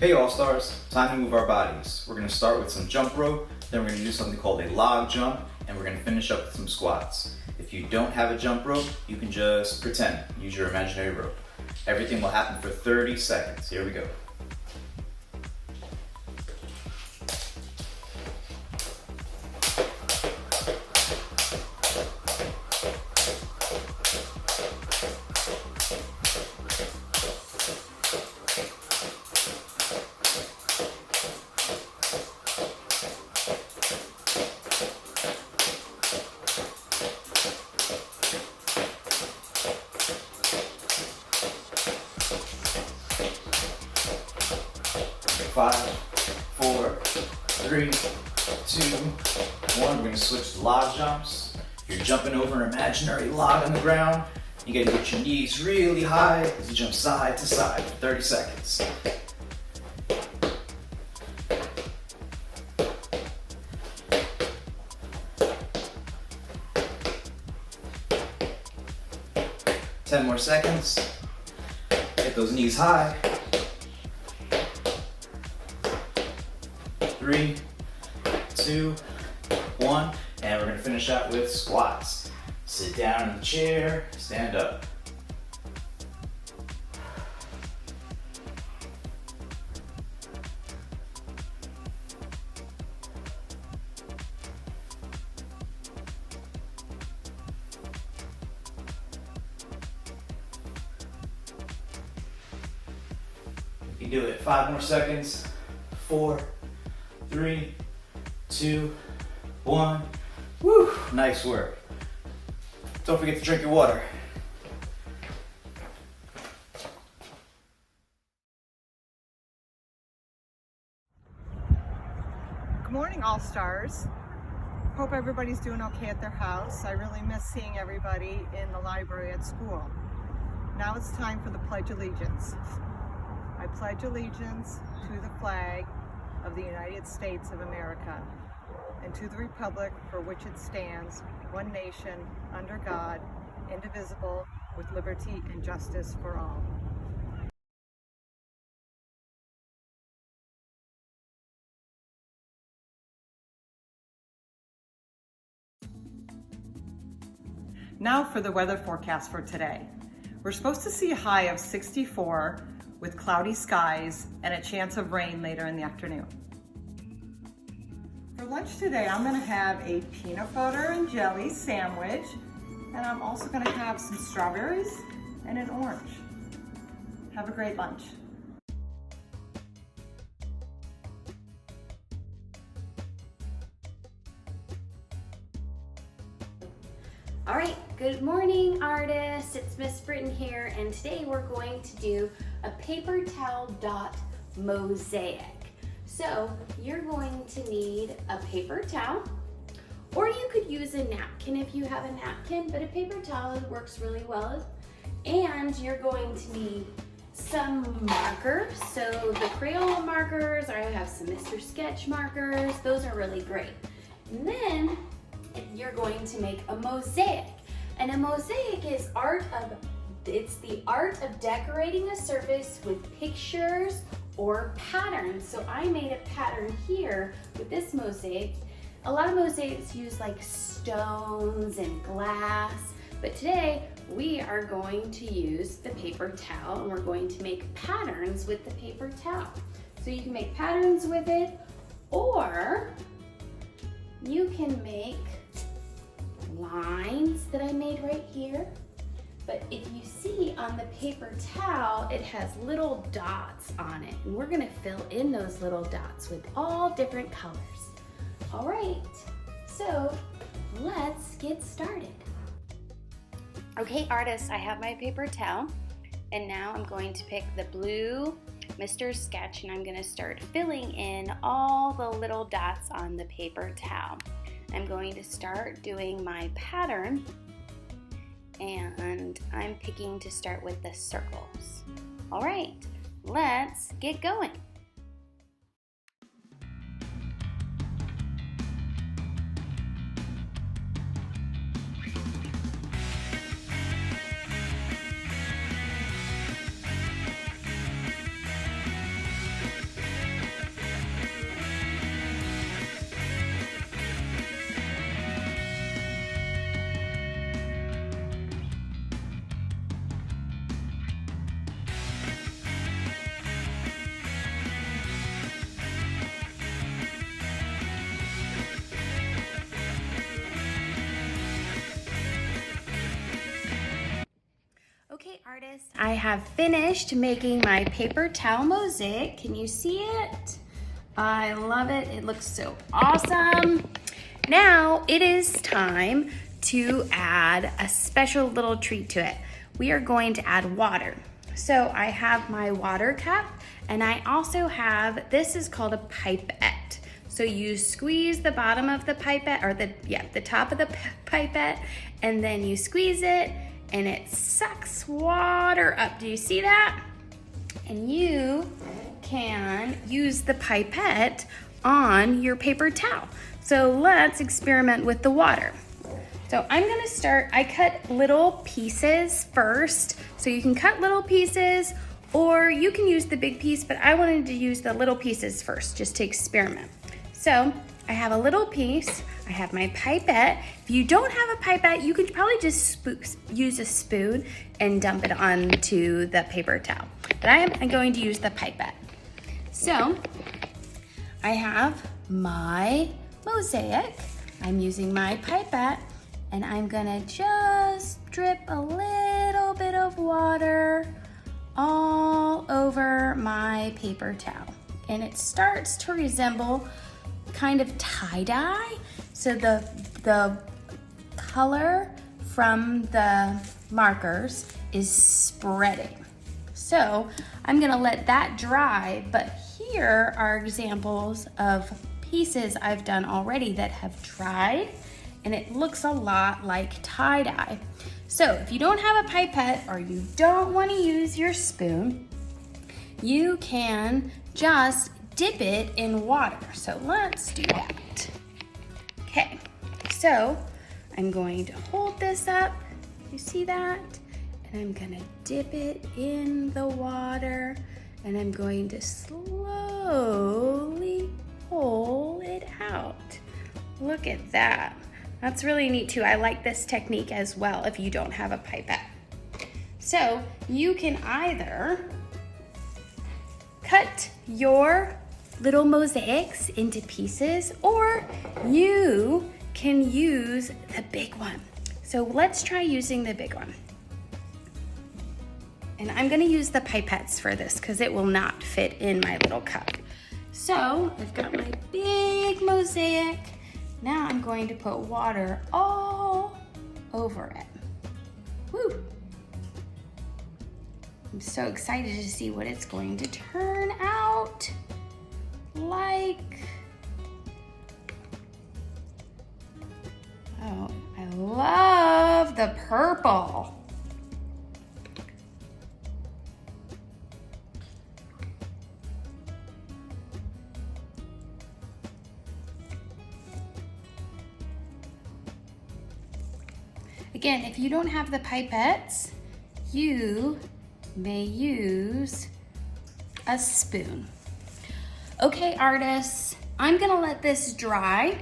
Hey All-Stars, time to move our bodies. We're going to start with some jump rope, then we're going to do something called a log jump, and we're going to finish up with some squats. If you don't have a jump rope, you can just pretend, use your imaginary rope. Everything will happen for 30 seconds. Here we go. Five, four, three, two, one. We're going to switch to log jumps. You're jumping over an imaginary log on the ground. You got to get your knees really high as you jump side to side for 30 seconds. Ten more seconds. Get those knees high. 3, 2, 1, and we're going to finish out with squats. Sit down in the chair, stand up. You can do it. 5 more seconds. 4, 3, 2, 1. Woo! Nice work. Don't forget to drink your water. Good morning, All-Stars. Hope everybody's doing okay at their house. I really miss seeing everybody in the library at school. Now it's time for the Pledge of Allegiance. I pledge allegiance to the flag of the United States of America and to the republic for which it stands, one nation, under God, indivisible, with liberty and justice for all. Now for the weather forecast for today. We're supposed to see a high of 64 with cloudy skies and a chance of rain later in the afternoon. For lunch today, I'm gonna have a peanut butter and jelly sandwich, and I'm also gonna have some strawberries and an orange. Have a great lunch. All right, good morning, artists. It's Miss Britton here, and today we're going to do a paper towel dot mosaic. So you're going to need a paper towel, or you could use a napkin if you have a napkin, but a paper towel works really well. And you're going to need some markers. So the Crayola markers, I have some Mr. Sketch markers. Those are really great. And then you're going to make a mosaic. And a mosaic is it's the art of decorating a surface with pictures or patterns. So I made a pattern here with this mosaic. A lot of mosaics use like stones and glass, but today we are going to use the paper towel and we're going to make patterns with the paper towel. So you can make patterns with it, or you can make lines that I made right here. But if you see on the paper towel, it has little dots on it, and we're gonna fill in those little dots with all different colors. All right, so let's get started. Okay, artists, I have my paper towel, and now I'm going to pick the blue Mr. Sketch, and I'm gonna start filling in all the little dots on the paper towel. I'm going to start doing my pattern, and I'm picking to start with the circles. All right, let's get going. I have finished making my paper towel mosaic. Can you see it? I love it. It looks so awesome. Now it is time to add a special little treat to it. We are going to add water. So I have my water cup, and I also have, this is called a pipette. So you squeeze the bottom of the pipette, or the top of the pipette, and then you squeeze it, and it sucks water up. Do you see that? And you can use the pipette on your paper towel. So let's experiment with the water. So I'm gonna start, I cut little pieces first. So you can cut little pieces, or you can use the big piece, but I wanted to use the little pieces first, just to experiment. So I have a little piece, I have my pipette. If you don't have a pipette, you can probably just use a spoon and dump it onto the paper towel. But I am going to use the pipette. So I have my mosaic. I'm using my pipette, and I'm gonna just drip a little bit of water all over my paper towel. And it starts to resemble kind of tie-dye. So the color from the markers is spreading. So I'm gonna let that dry, but here are examples of pieces I've done already that have dried, and it looks a lot like tie-dye. So if you don't have a pipette, or you don't want to use your spoon, you can just dip it in water. So let's do that. Okay, so I'm going to hold this up. You see that? And I'm gonna dip it in the water, and I'm going to slowly pull it out. Look at that. That's really neat too. I like this technique as well if you don't have a pipette. So you can either cut your little mosaics into pieces, or you can use the big one. So let's try using the big one. And I'm gonna use the pipettes for this because it will not fit in my little cup. So I've got my big mosaic. Now I'm going to put water all over it. Woo! I'm so excited to see what it's going to turn out like. Oh, I love the purple. Again, if you don't have the pipettes, you may use a spoon. Okay, artists, I'm gonna let this dry,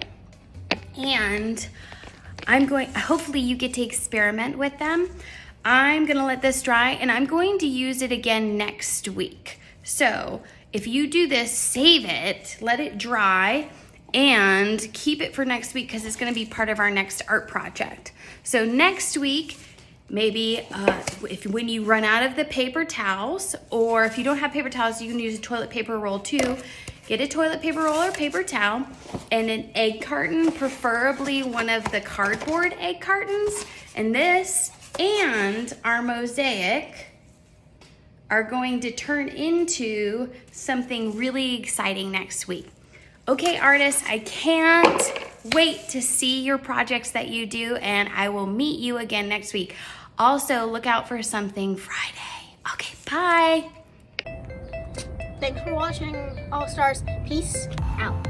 and hopefully you get to experiment with them. I'm gonna let this dry, and I'm going to use it again next week. So if you do this, save it, let it dry, and keep it for next week because it's gonna be part of our next art project. So next week, maybe when you run out of the paper towels, or if you don't have paper towels, you can use a toilet paper roll too. Get a toilet paper roll or paper towel, and an egg carton, preferably one of the cardboard egg cartons. And this and our mosaic are going to turn into something really exciting next week. Okay, artists, I can't wait to see your projects that you do, and I will meet you again next week. Also, look out for something Friday. Okay, bye. Thanks for watching, All Stars. Peace out.